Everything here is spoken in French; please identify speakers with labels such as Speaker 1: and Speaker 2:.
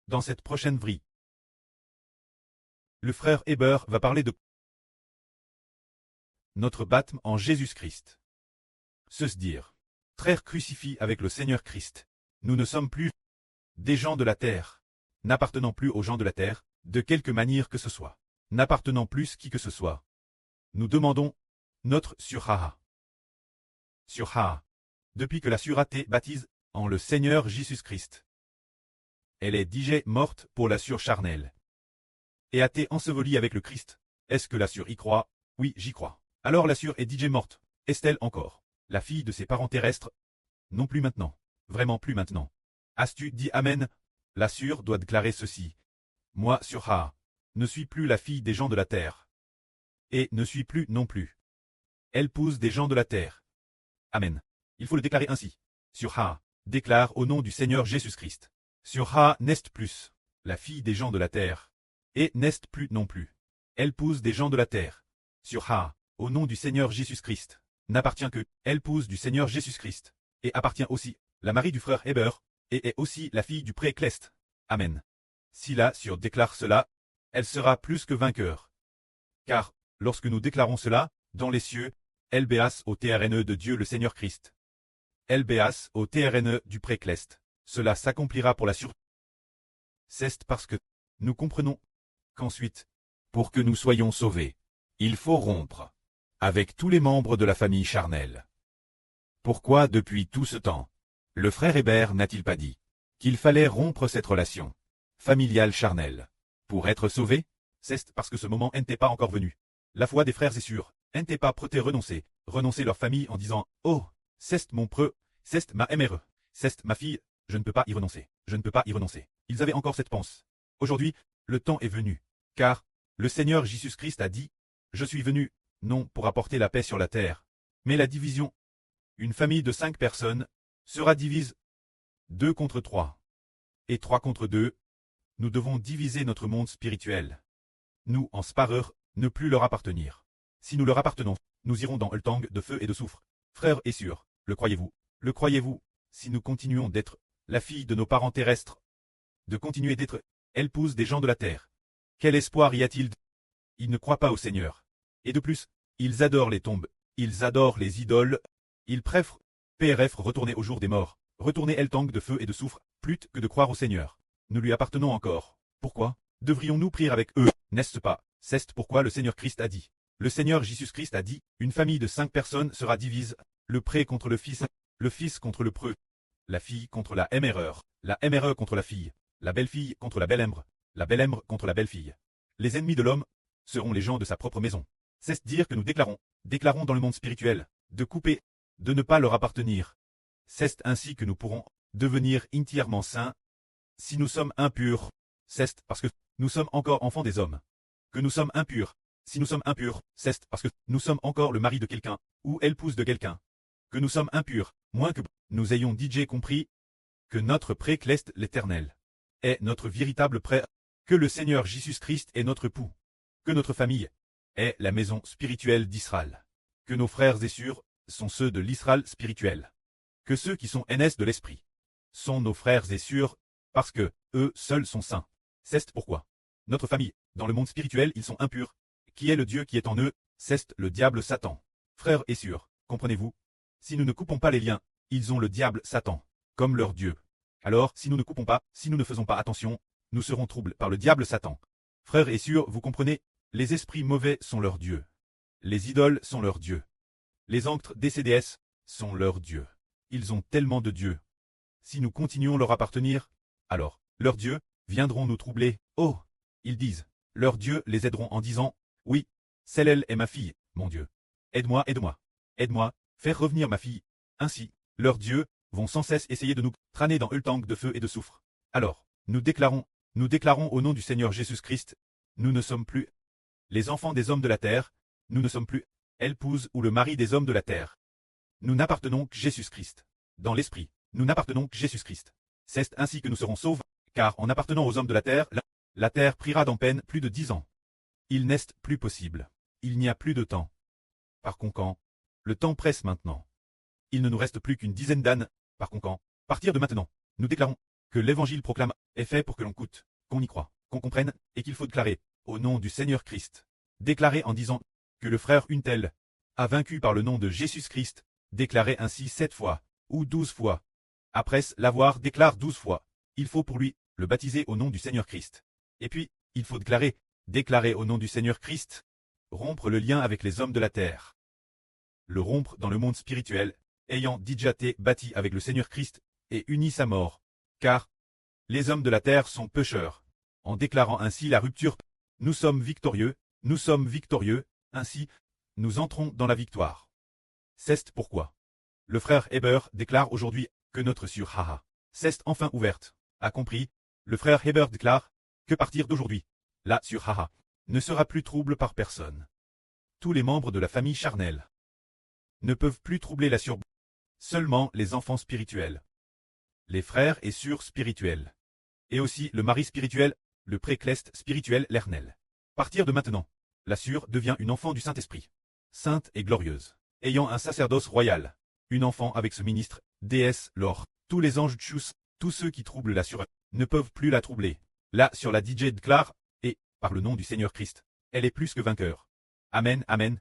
Speaker 1: Dans cette prochaine vrille, le frère Heber va parler de notre baptême en Jésus-Christ. Se dire, frères crucifiés avec le Seigneur Christ, nous ne sommes plus des gens de la terre, n'appartenant plus aux gens de la terre, de quelque manière que ce soit, n'appartenant plus qui que ce soit. Nous demandons notre surha. Surha. Depuis que la surate baptise en le Seigneur Jésus-Christ. Elle est déjà morte pour la sûre charnelle. Et a été ensevelie avec le Christ. Est-ce que la sûre y croit? Oui, j'y crois. Alors la sûre est déjà morte. Est-elle encore la fille de ses parents terrestres? Non plus maintenant. Vraiment plus maintenant. As-tu dit Amen? La sûre doit déclarer ceci. Moi, surha, ne suis plus la fille des gens de la terre. Et ne suis plus non plus. Elle épouse des gens de la terre. Amen. Il faut le déclarer ainsi. Surha, déclare au nom du Seigneur Jésus-Christ. Surha n'est plus la fille des gens de la terre. Et n'est plus non plus. Elle épouse des gens de la terre. Surha, au nom du Seigneur Jésus-Christ, n'appartient que elle épouse du Seigneur Jésus-Christ. Et appartient aussi la Marie du frère Heber, et est aussi la fille du pré-Clest. Amen. Si la sûre déclare cela, elle sera plus que vainqueur. Car, lorsque nous déclarons cela, dans les cieux, LBAS au TRNE de Dieu le Seigneur Christ. LBAS au TRNE du pré-Clest. Cela s'accomplira pour la sûre. C'est parce que nous comprenons qu'ensuite, pour que nous soyons sauvés, il faut rompre avec tous les membres de la famille charnelle. Pourquoi depuis tout ce temps, le frère Heber n'a-t-il pas dit qu'il fallait rompre cette relation familiale charnelle pour être sauvé? C'est parce que ce moment n'était pas encore venu. La foi des frères est sûre, n'était pas prêté renoncer leur famille en disant « Oh, c'est mon preux, c'est ma MRE, c'est ma fille, je ne peux pas y renoncer, je ne peux pas y renoncer. » Ils avaient encore cette pensée. Aujourd'hui, le temps est venu, car le Seigneur Jésus-Christ a dit « Je suis venu, non pour apporter la paix sur la terre, mais la division. Une famille de 5 personnes sera divise 2 contre 3 et 3 contre 2. Nous devons diviser notre monde spirituel. Nous, en spareur, ne plus leur appartenir. Si nous leur appartenons, nous irons dans le tang de feu et de soufre. Frères et sœurs, le croyez-vous? Le croyez-vous? Si nous continuons d'être la fille de nos parents terrestres, de continuer d'être épouse des gens de la terre, quel espoir y a-t-il? Ils ne croient pas au Seigneur. Et de plus, ils adorent les tombes, ils adorent les idoles, ils préfèrent PRF retourner au jour des morts, retourner el tang de feu et de soufre, plutôt que de croire au Seigneur. Nous lui appartenons encore. Pourquoi devrions-nous prier avec eux, n'est-ce pas? C'est pourquoi le Seigneur Christ a dit. Le Seigneur Jésus-Christ a dit, une famille de 5 personnes sera divise, le pré contre le fils contre le preux, la fille contre la MRE contre la fille, la belle-fille contre la belle-embre contre la belle-fille. Les ennemis de l'homme seront les gens de sa propre maison. C'est dire que nous déclarons dans le monde spirituel, de couper, de ne pas leur appartenir. C'est ainsi que nous pourrons devenir entièrement saints. Si nous sommes impurs, c'est parce que nous sommes encore enfants des hommes. Que nous sommes impurs. Si nous sommes impurs, c'est parce que nous sommes encore le mari de quelqu'un, ou épouse de quelqu'un. Que nous sommes impurs, moins que nous ayons DJ compris que notre pré-Clest l'Éternel est notre véritable pré, que le Seigneur Jésus-Christ est notre époux, que notre famille est la maison spirituelle d'Israël, que nos frères et sœurs sont ceux de l'Israël spirituel, que ceux qui sont NS de l'esprit sont nos frères et sœurs, parce que eux seuls sont saints. C'est pourquoi notre famille, dans le monde spirituel, ils sont impurs. Qui est le Dieu qui est en eux? C'est le diable Satan. Frères et sœurs, comprenez-vous? Si nous ne coupons pas les liens, ils ont le diable Satan comme leur Dieu. Alors, si nous ne coupons pas, si nous ne faisons pas attention, nous serons troublés par le diable Satan. Frères et sœurs, vous comprenez? Les esprits mauvais sont leurs dieux. Les idoles sont leurs dieux. Les anctres des CDS sont leurs dieux. Ils ont tellement de dieux. Si nous continuons leur appartenir, alors, leurs dieux viendront nous troubler. Oh! Ils disent, leurs dieux les aideront en disant, oui, celle-là est ma fille, mon Dieu. Aide-moi, aide-moi. Aide-moi, faire revenir ma fille. Ainsi, leurs dieux vont sans cesse essayer de nous traîner dans le tang de feu et de soufre. Alors, nous déclarons au nom du Seigneur Jésus-Christ, nous ne sommes plus les enfants des hommes de la terre, nous ne sommes plus épouse ou le mari des hommes de la terre. Nous n'appartenons que Jésus-Christ. Dans l'esprit, nous n'appartenons que Jésus-Christ. C'est ainsi que nous serons sauvés, car en appartenant aux hommes de la terre, la terre priera dans peine plus de 10 ans. Il n'est plus possible. Il n'y a plus de temps. Par conséquent, le temps presse maintenant. Il ne nous reste plus qu'une dizaine d'années. Par conséquent, partir de maintenant, nous déclarons que l'évangile proclame est fait pour que l'on coûte, qu'on y croit, qu'on comprenne, et qu'il faut déclarer, au nom du Seigneur Christ. Déclarer en disant que le frère Untel a vaincu par le nom de Jésus-Christ, déclarer ainsi 7 fois, ou 12 fois. Après l'avoir déclare 12 fois, il faut pour lui le baptiser au nom du Seigneur Christ. Et puis, il faut déclarer au nom du Seigneur Christ, rompre le lien avec les hommes de la terre. Le rompre dans le monde spirituel, ayant déjà été bâti avec le Seigneur Christ, et uni sa mort. Car les hommes de la terre sont pécheurs. En déclarant ainsi la rupture, nous sommes victorieux, ainsi, nous entrons dans la victoire. C'est pourquoi le frère Heber déclare aujourd'hui que notre sur Haha c'est enfin ouverte. A compris, le frère Heber déclare que partir d'aujourd'hui, la sur Haha ne sera plus trouble par personne. Tous les membres de la famille charnelle ne peuvent plus troubler la sur, seulement les enfants spirituels, les frères et sœurs spirituels, et aussi le mari spirituel, le précleste spirituel l'Ernel. Partir de maintenant, la sûre devient une enfant du Saint-Esprit, sainte et glorieuse, ayant un sacerdoce royal, une enfant avec ce ministre, déesse, l'or. Tous les anges tchous, tous ceux qui troublent la sûre, ne peuvent plus la troubler. Là sur la DJ déclare, et, par le nom du Seigneur Christ, elle est plus que vainqueur. Amen, amen.